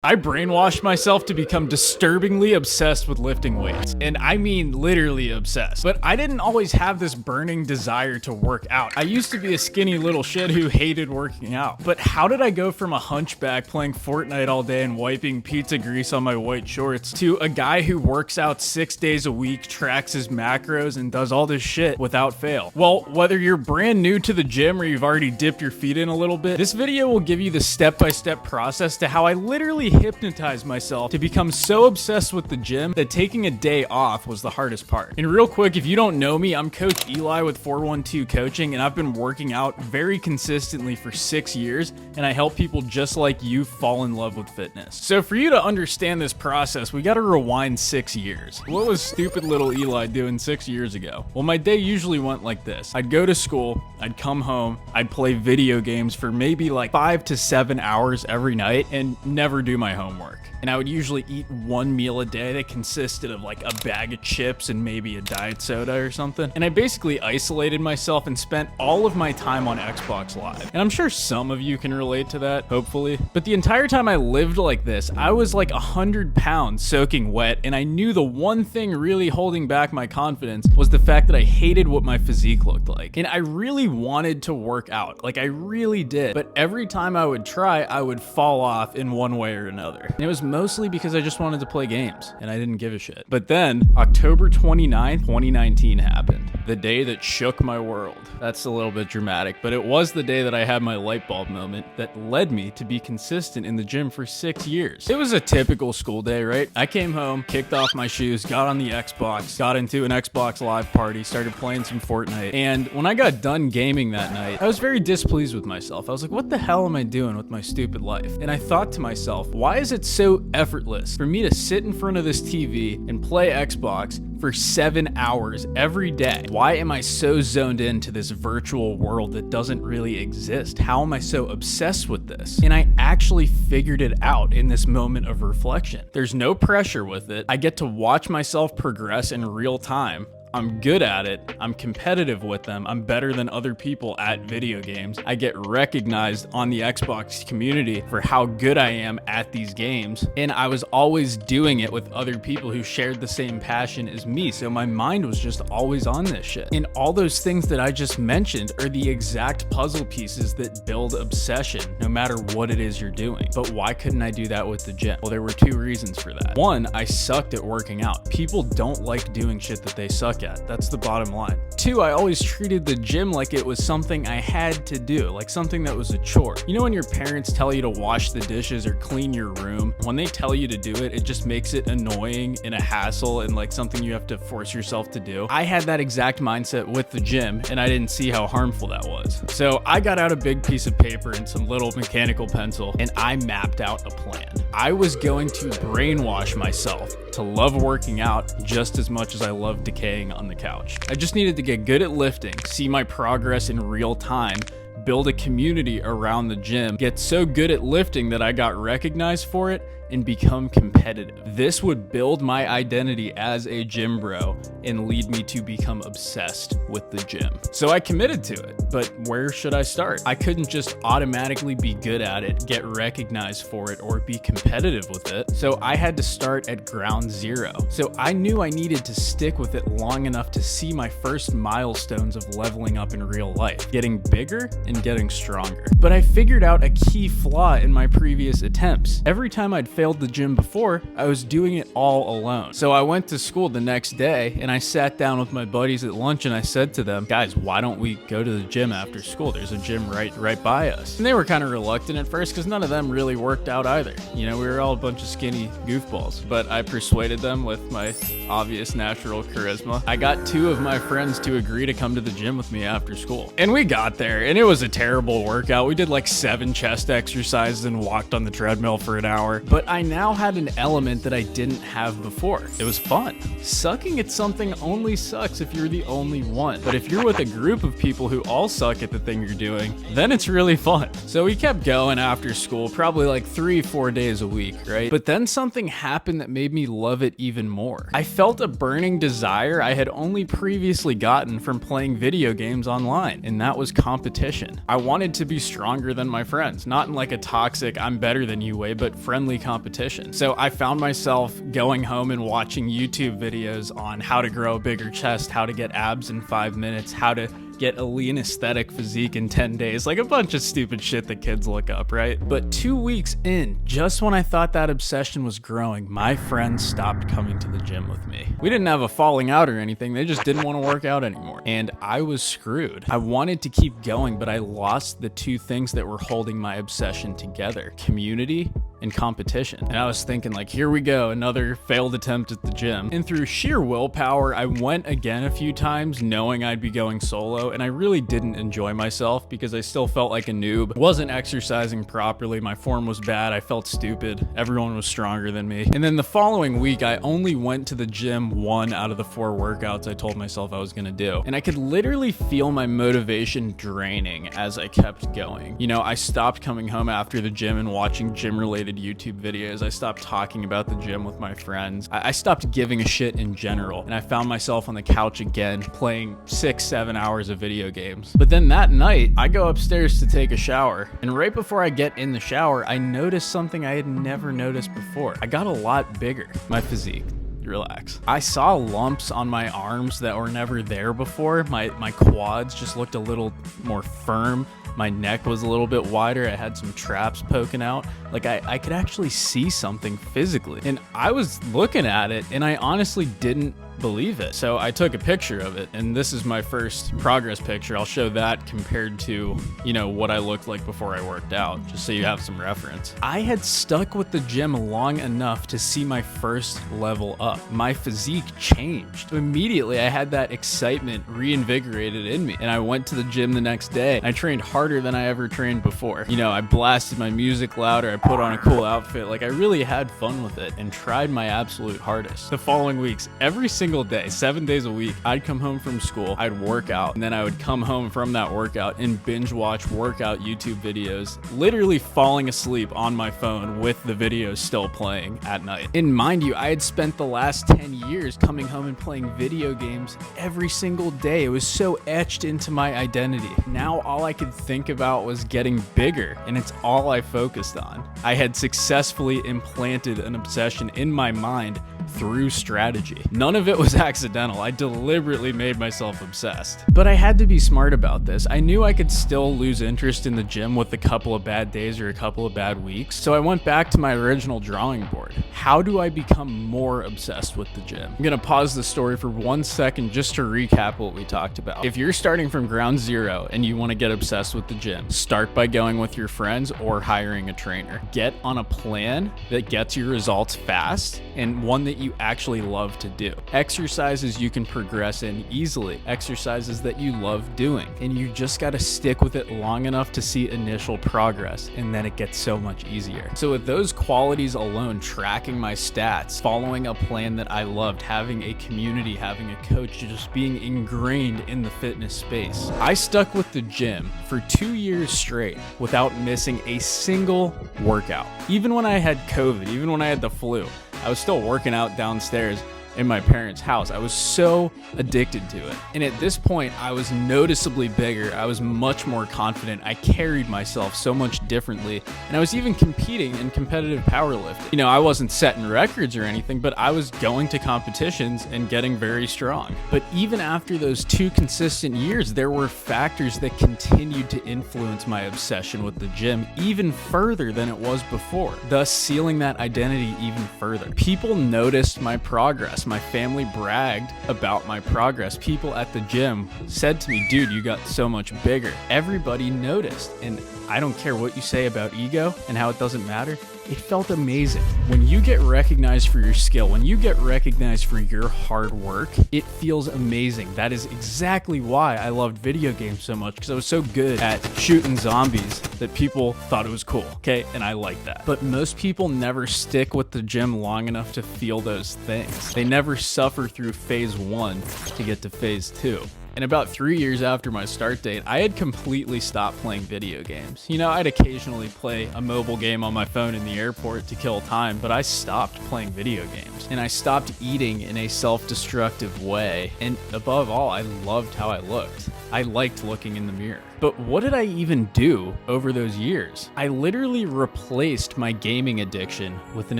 I brainwashed myself to become disturbingly obsessed with lifting weights. And I mean literally obsessed. But I didn't always have this burning desire to work out. I used to be a skinny little shit who hated working out. But how did I go from a hunchback playing Fortnite all day and wiping pizza grease on my white shorts to a guy who works out 6 days a week, tracks his macros, and does all this shit without fail? Well, whether you're brand new to the gym or you've already dipped your feet in a little bit, this video will give you the step-by-step process to how I literally hypnotized myself to become so obsessed with the gym that taking a day off was the hardest part. And real quick, if you don't know me, I'm Coach Eli with 412 Coaching, and I've been working out very consistently for 6 years, and I help people just like you fall in love with fitness. So for you to understand this process, we gotta rewind 6 years. What was stupid little Eli doing 6 years ago? Well, my day usually went like this. I'd go to school, I'd come home, I'd play video games for maybe like 5 to 7 hours every night and never do my homework. And I would usually eat one meal a day that consisted of like a bag of chips and maybe a diet soda or something. And I basically isolated myself and spent all of my time on Xbox Live. And I'm sure some of you can relate to that, hopefully. But the entire time I lived like this, I was like 100 pounds soaking wet, and I knew the one thing really holding back my confidence was the fact that I hated what my physique looked like. And I really wanted to work out, like I really did. But every time I would try, I would fall off in one way or another. And it was mostly because I just wanted to play games and I didn't give a shit. But then October 29th, 2019 happened. The day that shook my world. That's a little bit dramatic, but it was the day that I had my light bulb moment that led me to be consistent in the gym for 6 years. It was a typical school day, right? I came home, kicked off my shoes, got on the Xbox, got into an Xbox Live party, started playing some Fortnite. And when I got done gaming that night, I was very displeased with myself. I was like, what the hell am I doing with my stupid life? And I thought to myself, why is it so effortless for me to sit in front of this TV and play Xbox for 7 hours every day? Why am I so zoned into this virtual world that doesn't really exist? How am I so obsessed with this? And I actually figured it out in this moment of reflection. There's no pressure with it. I get to watch myself progress in real time. I'm good at it. I'm competitive with them. I'm better than other people at video games. I get recognized on the Xbox community for how good I am at these games. And I was always doing it with other people who shared the same passion as me. So my mind was just always on this shit. And all those things that I just mentioned are the exact puzzle pieces that build obsession, no matter what it is you're doing. But why couldn't I do that with the gym? Well, there were 2 reasons for that. One, I sucked at working out. People don't like doing shit that they suck at. That's the bottom line. 2, I always treated the gym like it was something I had to do, like something that was a chore. You know when your parents tell you to wash the dishes or clean your room? When they tell you to do it, it just makes it annoying and a hassle and like something you have to force yourself to do. I had that exact mindset with the gym, and I didn't see how harmful that was. So I got out a big piece of paper and some little mechanical pencil, and I mapped out a plan. I was going to brainwash myself to love working out just as much as I love decaying on the couch. I just needed to get good at lifting, see my progress in real time, build a community around the gym, get so good at lifting that I got recognized for it, and become competitive. This would build my identity as a gym bro and lead me to become obsessed with the gym. So I committed to it, but where should I start? I couldn't just automatically be good at it, get recognized for it, or be competitive with it. So I had to start at ground zero. So I knew I needed to stick with it long enough to see my first milestones of leveling up in real life, getting bigger and getting stronger. But I figured out a key flaw in my previous attempts. Every time I'd failed the gym before, I was doing it all alone. So I went to school the next day and I sat down with my buddies at lunch and I said to them, guys, why don't we go to the gym after school? There's a gym right by us. And they were kind of reluctant at first because none of them really worked out either. You know, we were all a bunch of skinny goofballs, but I persuaded them with my obvious natural charisma. I got 2 of my friends to agree to come to the gym with me after school. And we got there and it was a terrible workout. We did like 7 chest exercises and walked on the treadmill for an hour. But I now had an element that I didn't have before. It was fun. Sucking at something only sucks if you're the only one. But if you're with a group of people who all suck at the thing you're doing, then it's really fun. So we kept going after school, probably like 3-4 days a week, right? But then something happened that made me love it even more. I felt a burning desire I had only previously gotten from playing video games online, and that was competition. competition. I wanted to be stronger than my friends, not in like a toxic, I'm better than you way, but friendly competition. So I found myself going home and watching YouTube videos on how to grow a bigger chest, how to get abs in 5 minutes, how to get a lean aesthetic physique in 10 days, like a bunch of stupid shit that kids look up, right? But 2 weeks in, just when I thought that obsession was growing, my friends stopped coming to the gym with me. We didn't have a falling out or anything, they just didn't want to work out anymore. And I was screwed. I wanted to keep going, but I lost the two things that were holding my obsession together: community and competition. And I was thinking like, here we go, another failed attempt at the gym. And through sheer willpower, I went again a few times knowing I'd be going solo, and I really didn't enjoy myself because I still felt like a noob, wasn't exercising properly, my form was bad, I felt stupid, everyone was stronger than me. And then the following week, I only went to the gym 1 out of the 4 workouts I told myself I was gonna do. And I could literally feel my motivation draining as I kept going. You know, I stopped coming home after the gym and watching gym-related YouTube videos. I stopped talking about the gym with my friends. I stopped giving a shit in general, and I found myself on the couch again playing 6-7 hours of video games. But then that night, I go upstairs to take a shower, and right before I get in the shower, I noticed something I had never noticed before. I got a lot bigger. My physique. Relax. I saw lumps on my arms that were never there before. My quads just looked a little more firm. My neck was a little bit wider. I had some traps poking out. Like I could actually see something physically. And I was looking at it and I honestly didn't believe it. So I took a picture of it, and this is my first progress picture. I'll show that compared to, you know, what I looked like before I worked out, just so you have some reference. I had stuck with the gym long enough to see my first level up. My physique changed. Immediately, I had that excitement reinvigorated in me, and I went to the gym the next day. I trained harder than I ever trained before. You know, I blasted my music louder, I put on a cool outfit, like I really had fun with it and tried my absolute hardest. The following weeks, every single day, 7 days a week, I'd come home from school, I'd work out, and then I would come home from that workout and binge watch workout YouTube videos, literally falling asleep on my phone with the videos still playing at night. And mind you, I had spent the last 10 years coming home and playing video games every single day. It was so etched into my identity. Now all I could think about was getting bigger, and it's all I focused on. I had successfully implanted an obsession in my mind through strategy. None of it was accidental. I deliberately made myself obsessed. But I had to be smart about this. I knew I could still lose interest in the gym with a couple of bad days or a couple of bad weeks. So I went back to my original drawing board. How do I become more obsessed with the gym? I'm gonna pause the story for 1 second just to recap what we talked about. If you're starting from ground zero and you want to get obsessed with the gym, start by going with your friends or hiring a trainer. Get on a plan that gets you results fast and one that you actually love to do. Exercises you can progress in easily, exercises that you love doing, and you just got to stick with it long enough to see initial progress, and then it gets so much easier. So with those qualities alone, tracking my stats, following a plan that I loved, having a community, having a coach, just being ingrained in the fitness space, I stuck with the gym for 2 years straight without missing a single workout. Even when I had COVID, even when I had the flu, I was still working out downstairs in my parents' house. I was so addicted to it. And at this point, I was noticeably bigger. I was much more confident. I carried myself so much differently. And I was even competing in competitive powerlifting. You know, I wasn't setting records or anything, but I was going to competitions and getting very strong. But even after those 2 consistent years, there were factors that continued to influence my obsession with the gym even further than it was before, thus sealing that identity even further. People noticed my progress. My family bragged about my progress. People at the gym said to me, dude, you got so much bigger. Everybody noticed. And I don't care what you say about ego and how it doesn't matter. It felt amazing. When you get recognized for your skill, when you get recognized for your hard work, it feels amazing. That is exactly why I loved video games so much, because I was so good at shooting zombies that people thought it was cool, okay? And I like that. But most people never stick with the gym long enough to feel those things. They never suffer through phase 1 to get to phase 2. And about 3 years after my start date, I had completely stopped playing video games. You know, I'd occasionally play a mobile game on my phone in the airport to kill time, but I stopped playing video games. And I stopped eating in a self-destructive way. And above all, I loved how I looked. I liked looking in the mirror. But what did I even do over those years? I literally replaced my gaming addiction with an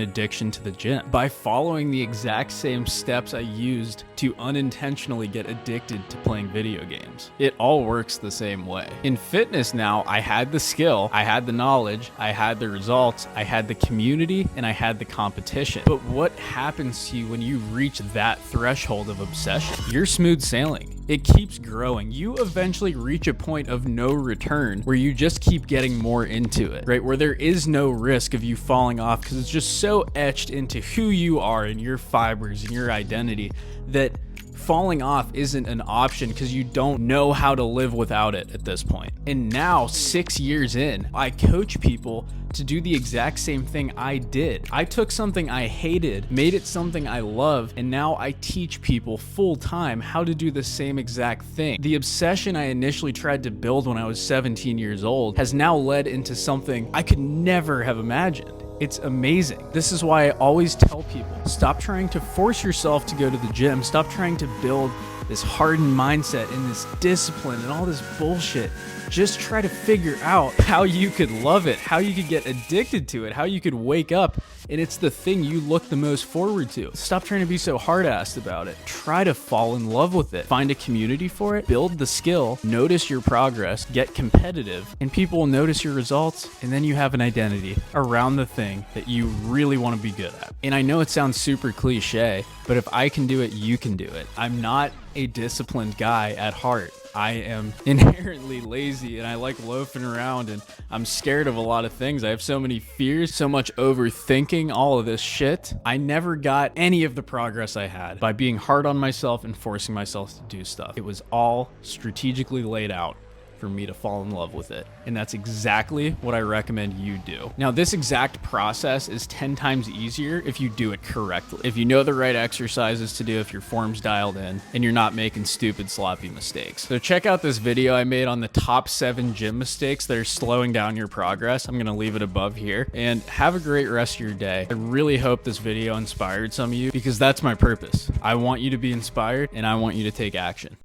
addiction to the gym by following the exact same steps I used to unintentionally get addicted to playing video games. It all works the same way. In fitness now, I had the skill, I had the knowledge, I had the results, I had the community, and I had the competition. But what happens to you when you reach that threshold of obsession? You're smooth sailing. It keeps growing. You eventually reach a point of no return where you just keep getting more into it, right? Where there is no risk of you falling off because it's just so etched into who you are and your fibers and your identity that falling off isn't an option because you don't know how to live without it at this point. And now, 6 years in, I coach people to do the exact same thing I did. I took something I hated, made it something I love, and now I teach people full time how to do the same exact thing. The obsession I initially tried to build when I was 17 years old has now led into something I could never have imagined. It's amazing. This is why I always tell people, stop trying to force yourself to go to the gym. Stop trying to build this hardened mindset and this discipline and all this bullshit. Just try to figure out how you could love it, how you could get addicted to it, how you could wake up and it's the thing you look the most forward to. Stop trying to be so hard-assed about it. Try to fall in love with it. Find a community for it, build the skill, notice your progress, get competitive, and people will notice your results, and then you have an identity around the thing that you really want to be good at. And I know it sounds super cliche, but if I can do it, you can do it. I'm not a disciplined guy at heart. I am inherently lazy and I like loafing around and I'm scared of a lot of things. I have so many fears, so much overthinking, all of this shit. I never got any of the progress I had by being hard on myself and forcing myself to do stuff. It was all strategically laid out for me to fall in love with it. And that's exactly what I recommend you do. Now, this exact process is 10 times easier if you do it correctly. If you know the right exercises to do, if your form's dialed in, and you're not making stupid, sloppy mistakes. So check out this video I made on the top 7 gym mistakes that are slowing down your progress. I'm gonna leave it above here. And have a great rest of your day. I really hope this video inspired some of you because that's my purpose. I want you to be inspired and I want you to take action.